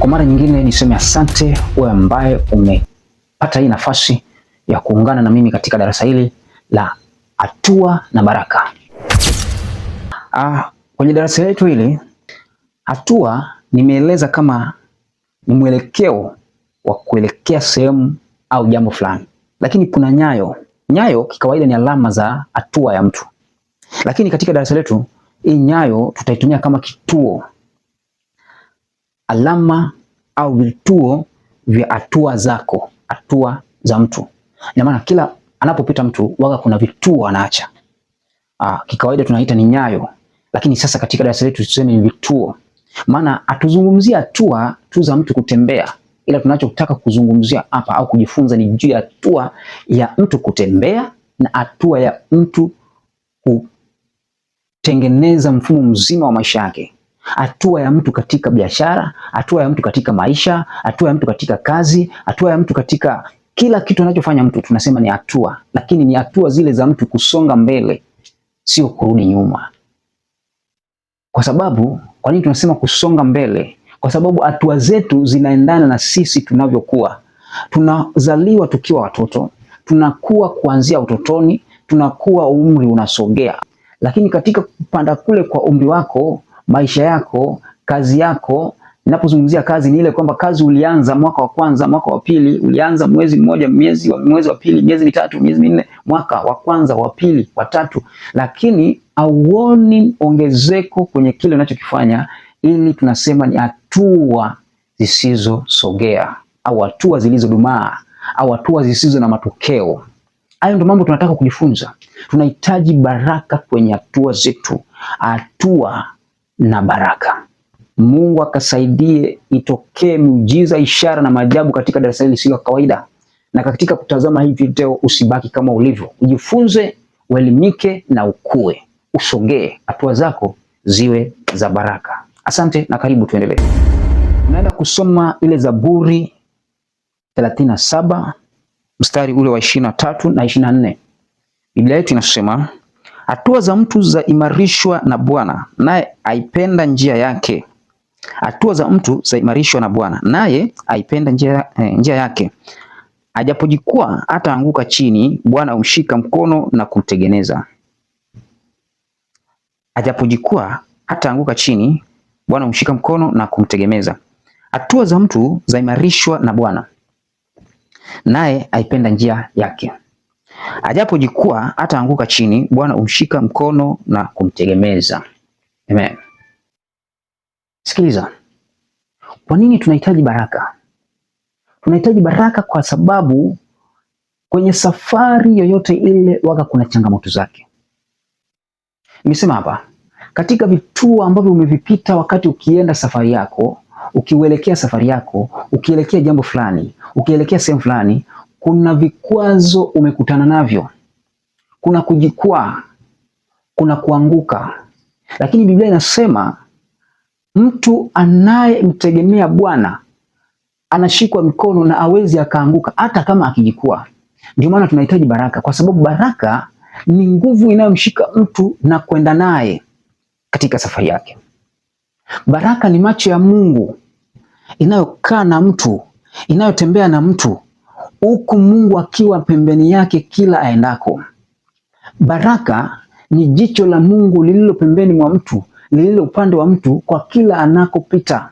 Kwa mara nyingine niseme asante wewe ambaye umepata hii nafasi ya kuungana na mimi katika darasa hili la hatua na baraka. Kwenye darasa letu hili hatua nimeeleza kama ni mwelekeo wa kuelekea sehemu au jambo fulani, lakini kuna nyayo. Nyayo kikawaida ni alama za hatua ya mtu, lakini katika darasa letu hii nyayo tutaitumia kama kituo, alama au vituo vya hatua zako, hatua za mtu. Ina maana kila anapopita mtu waga kuna vituo anaacha. Kikawaida tunaita ni nyayo, lakini sasa katika darasa letu tuseme ni vituo. Maana hatuzungumzia hatua tu za mtu kutembea, ila tunachotaka kuzungumzia hapa au kujifunza ni juu ya hatua ya mtu kutembea na hatua ya mtu kutengeneza mfumo mzima wa maisha yake. Hatua ya mtu katika biashara, hatua ya mtu katika maisha, hatua ya mtu katika kazi, hatua ya mtu katika kila kitu anachofanya mtu, tunasema ni hatua. Lakini ni hatua zile za mtu kusonga mbele, sio kurudi nyuma. Kwa nini tunasema kusonga mbele? Kwa sababu hatua zetu zinaendana na sisi tunavyokuwa. Tunazaliwa tukiwa watoto, tunakuwa kuanzia utotoni, tunakuwa umri unasogea. Lakini katika kupanda kule kwa umri wako, maisha yako, kazi yako, ninapozungumzia kazi ni ile kwamba kazi ulianza mwaka wa kwanza, mwaka wa pili, ulianza mwezi mmoja, mwezi wa pili, miezi mitatu, miezi minne, mwaka wa kwanza, wa pili, wa tatu, lakini hauoni ongezeko kwenye kile unachokifanya. Ili tunasema ni hatua zisizosogea au hatua zilizodumaa au hatua zisizo na matokeo. Hayo ndio mambo tunataka kujifunza. Tunahitaji baraka kwenye hatua zetu, hatua na baraka. Mungu akasaidie itokee miujiza, ishara na maajabu katika darasa hili sio kawaida. Na katika kutazama hii video usibaki kama ulivyo. Ujifunze, uelimike na ukue. Usogee, hatua zako ziwe za baraka. Asante na karibu tuendelee. Tunaenda kusoma ile Zaburi 37 mstari ule wa 23 na 24. Biblia yetu inasema, hatua za mtu zaimarishwa na Bwana, naye aipenda njia yake. Hatua za mtu zaimarishwa na Bwana, naye aipenda njia yake. Ajapojikwaa hataanguka chini, Bwana humshika mkono na kumtegemeza. Ajapojikwaa hataanguka chini, Bwana humshika mkono na kumtegemeza. Hatua za mtu zaimarishwa na Bwana, naye aipenda njia yake. Ajapojikwaa hataanguka chini, Bwana humshika mkono na kumtegemeza. Amen. Sikiliza. Kwa nini tunahitaji baraka? Tunahitaji baraka kwa sababu kwenye safari yoyote ile waga kuna changamoto zake. Nimesema hapa, katika vituo ambavyo umevipita wakati ukienda safari yako, ukielekea safari yako, ukielekea jambo fulani, ukielekea sehemu fulani, kuna vikwazo umekutana navyo. Kuna kujikwaa, kuna kuanguka. Lakini Biblia inasema mtu anayemtegemea Bwana anashikwa mikono na hawezi akaanguka hata kama akijikwaa. Ndio maana tunahitaji baraka, kwa sababu baraka ni nguvu inayomshika mtu na kwenda naye katika safari yake. Baraka ni macho ya Mungu inayokaa na mtu, inayotembea na mtu, huku Mungu akiwa pembeni yake kila aendako. Baraka ni jicho la Mungu lililo pembeni mwa mtu, lililo upande wa mtu kwa kila anakopita.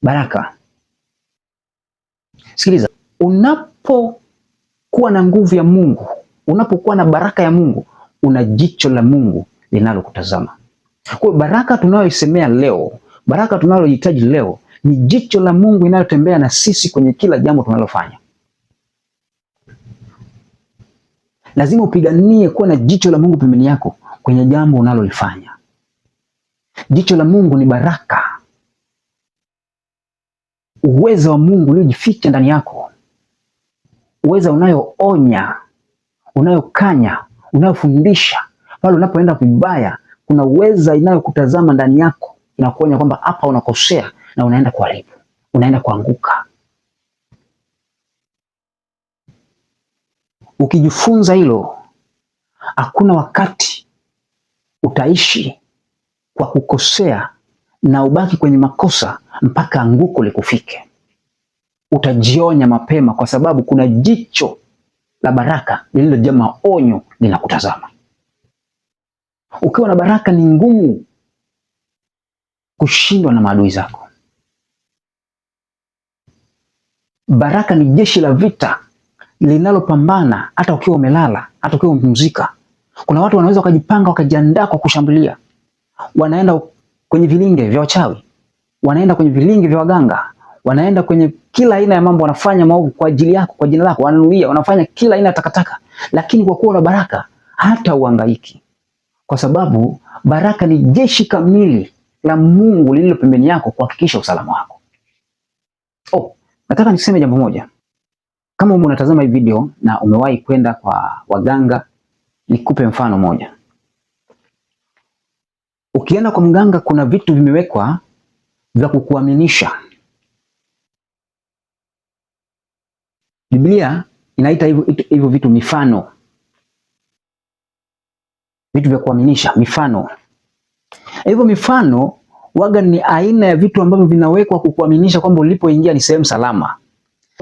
Baraka. Sikiliza, unapokuwa na nguvu ya Mungu, unapokuwa na baraka ya Mungu, una jicho la Mungu linalokutazama. Kwa baraka tunayoisemea leo, baraka tunayohitaji leo ni jicho la Mungu inayotembea na sisi kwenye kila jambo tunalofanya. Lazima upiganie kuwa na jicho la Mungu pembeni yako kwenye jambo unalolifanya. Jicho la Mungu ni baraka. Uwezo wa Mungu uliojificha ndani yako. Uwezo unayoonya, unayokanya, unayofundisha. Pale unapoenda vibaya, kuna uweza inayokutazama ndani yako, inakuonya kwamba hapa unakosea na unaenda kuharibu, unaenda kuanguka. Ukijifunza hilo, hakuna wakati utaishi kwa kukosea na ubaki kwenye makosa mpaka anguko likufike. Utajionya mapema, kwa sababu kuna jicho la baraka lililojaa maonyo linakutazama. Ukiwa na baraka ni ngumu kushindwa na maadui zako. Baraka ni jeshi la vita linalopambana hata ukiwa umelala, hata ukiwa umepumzika. Kuna watu wanaweza wakajipanga wakajiandaa kwa kushambulia. Wanaenda kwenye vilinge vya wachawi, wanaenda kwenye vilinge vya waganga, wanaenda kwenye kila aina ya mambo, wanafanya maovu kwa ajili yako, kwa jina lako, wananuia, wanafanya kila aina ya takataka. Lakini kwa kuwa una baraka, hata uhangaiki, kwa sababu baraka ni jeshi kamili la Mungu lililo pembeni yako kuhakikisha usalama wako. Nataka niseme jambo moja. Kama unatazama hii video na umewahi kwenda kwa waganga, nikupe mfano moja. Ukienda kwa mganga, kuna vitu vimewekwa vya kukuaminisha. Biblia inaita hivyo vitu mifano. Vitu vya kuaminisha, mifano. Hivyo mifano waga ni aina ya vitu ambavyo vinawekwa kukuaminisha kwamba ulipoingia ni sehemu salama.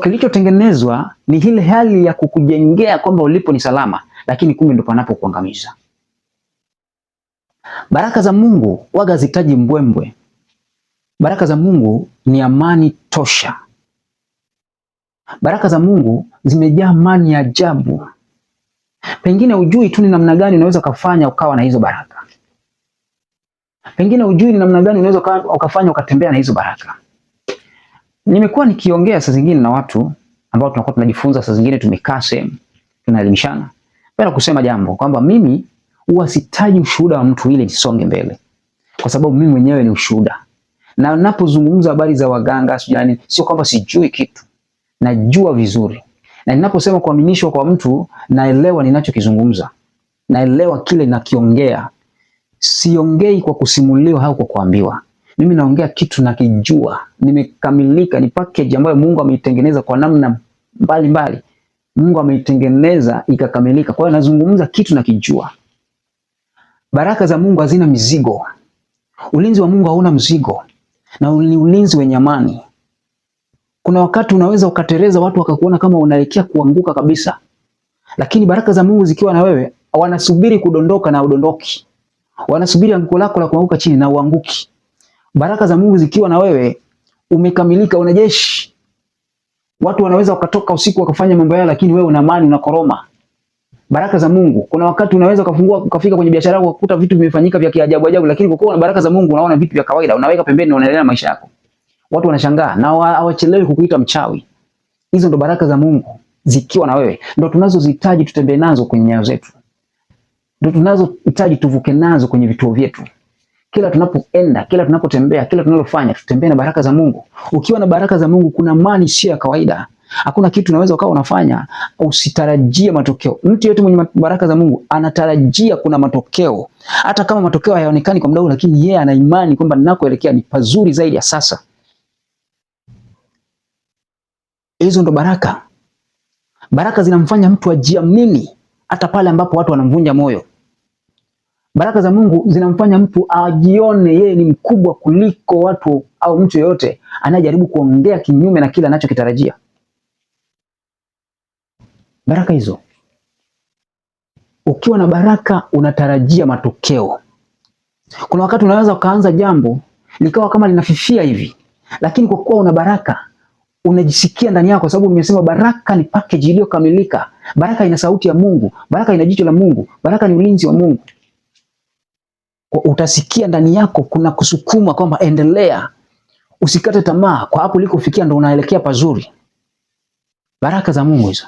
Kilichotengenezwa ni ile hali ya kukujengea kwamba ulipo ni salama, lakini kumbe ndo panapokuangamiza. Baraka za Mungu waga zitaji mbwembwe. Baraka za Mungu ni amani tosha. Baraka za Mungu zimejaa amani ya ajabu. Pengine ujui tu ni namna gani unaweza kufanya ukawa na hizo baraka. Pengine ujui ni namna gani unaweza ukafanya ukatembea na hizo baraka. Nimekuwa nikiongea saa zingine na watu ambao tunakuwa tunajifunza, saa zingine tumekaa sehemu tunaelimishana. Bila kusema jambo kwamba mimi huwa sitaji ushuhuda wa mtu ili nisonge mbele, kwa sababu mimi mwenyewe ni ushuhuda. Na ninapozungumza habari za waganga sio kwamba sijui kitu, najua vizuri. Na ninaposema kuaminishwa kwa mtu, naelewa ninachokizungumza, naelewa kile nakiongea. Siongei kwa kusimuliwa au kwa kuambiwa. Mimi naongea kitu nakijua, nimekamilika, ni package ambayo Mungu ameitengeneza kwa namna mbalimbali. Mungu ameitengeneza ikakamilika. Kwa hiyo nazungumza kitu nakijua. Baraka za Mungu hazina mizigo. Ulinzi wa Mungu hauna mzigo, na ni ulinzi wenye amani. Kuna wakati unaweza ukatereza, watu wakakuona kama unaelekea kuanguka kabisa, lakini baraka za Mungu zikiwa na wewe, wanasubiri kudondoka na udondoki. Wanasubiri anguko lako la kuanguka chini na uanguki. Baraka za Mungu zikiwa na wewe, umekamilika, una jeshi. Watu wanaweza wakatoka usiku wakafanya mambo yao, lakini wewe una amani, unakoroma. Baraka za Mungu. Kuna wakati unaweza ukafika kwenye biashara yako ukakuta vitu vimefanyika vya kiajabu ajabu, lakini kwa kuwa una baraka za Mungu unaona vitu vya kawaida, unaweka pembeni na unaendelea na maisha yako. Watu wanashangaa na hawachelewi kukuita mchawi. Hizo ndo baraka za Mungu zikiwa na wewe. Ndo tunazozihitaji tutembee nazo kwenye nyayo zetu. Ndo tunazohitaji tuvuke nazo kwenye vituo vyetu. Kila tunapoenda, kila tunapotembea, kila tunalofanya, tutembee na baraka za Mungu. Ukiwa na baraka za Mungu kuna amani sio ya kawaida. Hakuna kitu unaweza ukawa unafanya usitarajie matokeo. Mtu yote mwenye baraka za Mungu anatarajia kuna matokeo. Hata kama matokeo hayaonekani kwa muda huu, lakini yeye ana imani kwamba ninakoelekea ni pazuri zaidi ya sasa. Hizo ndo baraka. Baraka zinamfanya mtu ajiamini hata pale ambapo watu wanamvunja moyo. Baraka za Mungu zinamfanya mtu ajione yeye ni mkubwa kuliko watu au mtu yeyote anayejaribu kuongea kinyume na kile anachokitarajia. Baraka hizo. Ukiwa na baraka unatarajia matokeo. Kuna wakati unaweza ukaanza jambo likawa kama linafifia hivi, lakini kwa kuwa una baraka unajisikia ndani yako, sababu nimesema baraka ni package iliyokamilika. Baraka ina sauti ya Mungu, baraka ina jicho la Mungu, baraka ni ulinzi wa Mungu. Utasikia ndani yako kuna kusukuma kwamba endelea, usikate tamaa, kwa hapo ulikofikia ndo unaelekea pazuri. Baraka za Mungu hizo.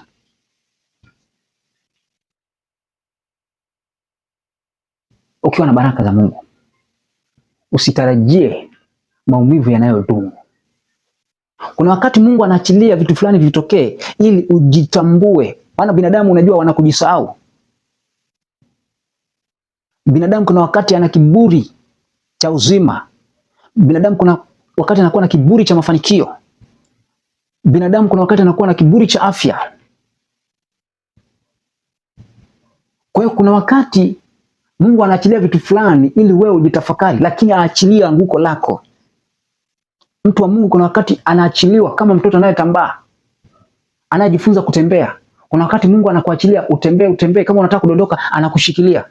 Ukiwa na baraka za Mungu usitarajie maumivu yanayodumu. Kuna wakati Mungu anaachilia vitu fulani vitokee ili ujitambue. Maana binadamu unajua wanakujisahau. Binadamu kuna wakati ana kiburi cha uzima. Binadamu kuna wakati anakuwa na kiburi cha mafanikio. Binadamu kuna wakati anakuwa na kiburi cha afya. Kwa hiyo kuna wakati Mungu anaachilia vitu fulani ili wewe ujitafakari, lakini aachilia anguko lako. Mtu wa Mungu kuna wakati anaachiliwa kama mtoto anayetambaa, anajifunza kutembea. Kuna wakati Mungu anakuachilia utembee, kama unataka kudondoka anakushikilia.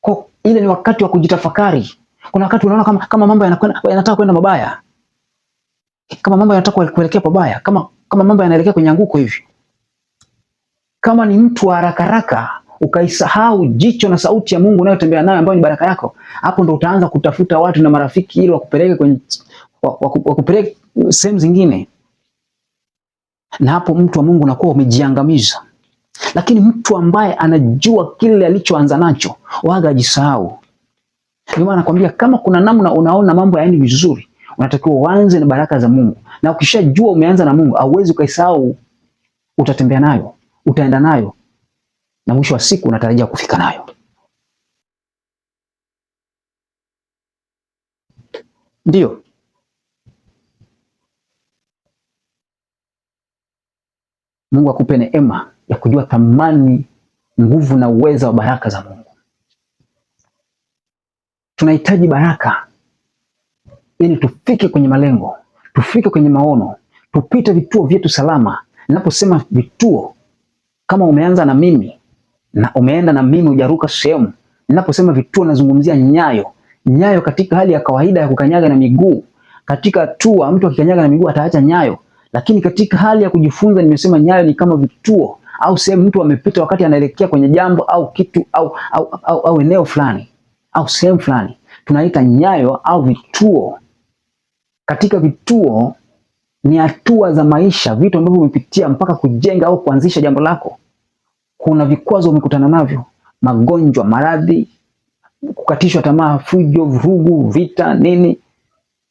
Kwa ile ni wakati wa kujitafakari. Kuna wakati unaona kama mambo yanataka kwenda mabaya. Kama mambo yanataka kuelekea pabaya, kama mambo yanaelekea kwenye anguko hivi. Kama ni mtu wa haraka ukaisahau jicho na sauti ya Mungu unayotembea nayo ambayo ni baraka yako, hapo ndo utaanza kutafuta watu na marafiki ili wakupeleke sehemu zingine. Na hapo mtu wa Mungu unakuwa umejiangamiza. Lakini mtu ambaye anajua kile alichoanza nacho, waga ajisahau. Ndio maana nakwambia kama kuna namna unaona mambo yaendi vizuri, unatakiwa uanze na baraka za Mungu. Na ukishajua umeanza na Mungu, hauwezi ukaisahau, utatembea nayo, utaenda nayo, na mwisho wa siku unatarajia kufika nayo. Ndio. Mungu akupe neema ya kujua thamani, nguvu na uweza wa baraka za Mungu. Tunahitaji baraka ili tufike kwenye malengo, tufike kwenye maono, tupite vituo vyetu salama. Ninaposema vituo, kama umeanza na mimi na umeenda na mimi hujaruka sehemu. Ninaposema vituo nazungumzia nyayo. Nyayo katika hali ya kawaida ya kukanyaga na miguu. Katika hatua mtu akikanyaga na miguu ataacha nyayo. Lakini katika hali ya kujifunza nimesema nyayo ni kama vituo au sehemu mtu amepita wakati anaelekea kwenye jambo au kitu au eneo fulani au sehemu fulani. Tunaita nyayo au vituo. Katika vituo ni hatua za maisha, vitu ambavyo umepitia mpaka kujenga au kuanzisha jambo lako. Kuna vikwazo umekutana navyo, magonjwa, maradhi, kukatishwa tamaa, fujo, vurugu, vita, nini.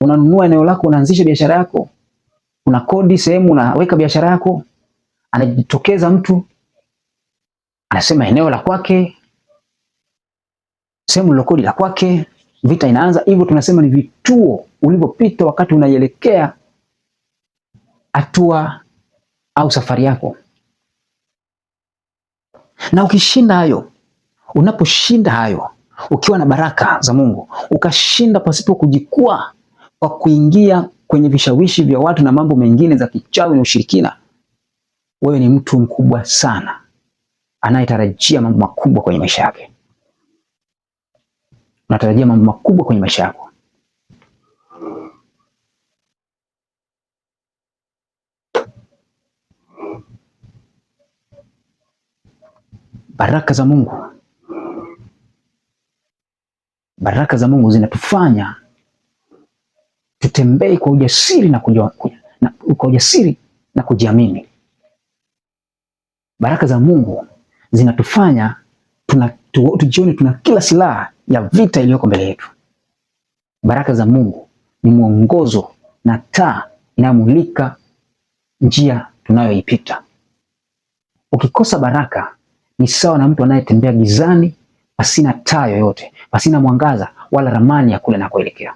Unanunua eneo lako, unaanzisha biashara yako. Una kodi sehemu, unaweka biashara yako. Anajitokeza mtu, anasema eneo la kwake, sehemu lilokodi la kwake, vita inaanza. Hivyo tunasema ni vituo ulivyopita wakati unaielekea hatua au safari yako. Na ukishinda hayo, unaposhinda hayo, ukiwa na baraka za Mungu, ukashinda pasipo kujikwaa kwa kuingia kwenye vishawishi vya watu na mambo mengine za kichawi na ushirikina, wewe ni mtu mkubwa sana anayetarajia mambo makubwa kwenye maisha yake. Unatarajia mambo makubwa kwenye maisha yako. Baraka za Mungu. Baraka za Mungu zinatufanya tutembee kwa ujasiri na kujiamini. Baraka za Mungu zinatufanya tujione tuna kila silaha ya vita iliyoko mbele yetu. Baraka za Mungu ni mwongozo na taa inayomulika njia tunayoipita. Ukikosa baraka ni sawa na mtu anayetembea gizani pasina taa yoyote, pasina mwangaza wala ramani ya kule nakoelekea.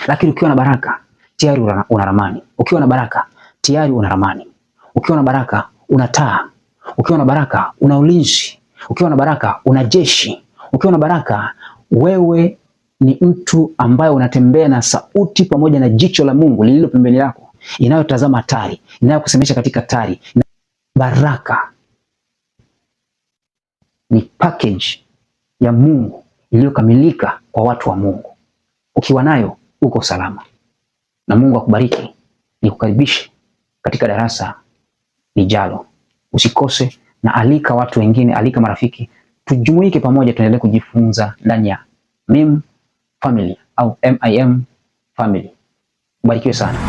Lakini ukiwa na baraka tayari una ramani. Ukiwa na baraka tayari una ramani. Ukiwa na baraka una taa. Ukiwa na baraka una ulinzi. Ukiwa na baraka una jeshi. Ukiwa na baraka wewe ni mtu ambaye unatembea na sauti pamoja na jicho la Mungu lililo pembeni yako, inayotazama hatari, inayokusemesha katika hatari. Baraka ni package ya Mungu iliyokamilika kwa watu wa Mungu. Ukiwa nayo uko salama. Na Mungu akubariki. Nikukaribishe katika darasa lijalo. Usikose na alika watu wengine, alika marafiki. Tujumuike pamoja tuendelee kujifunza ndani ya MIM Family au MIM Family. Ubarikiwe sana.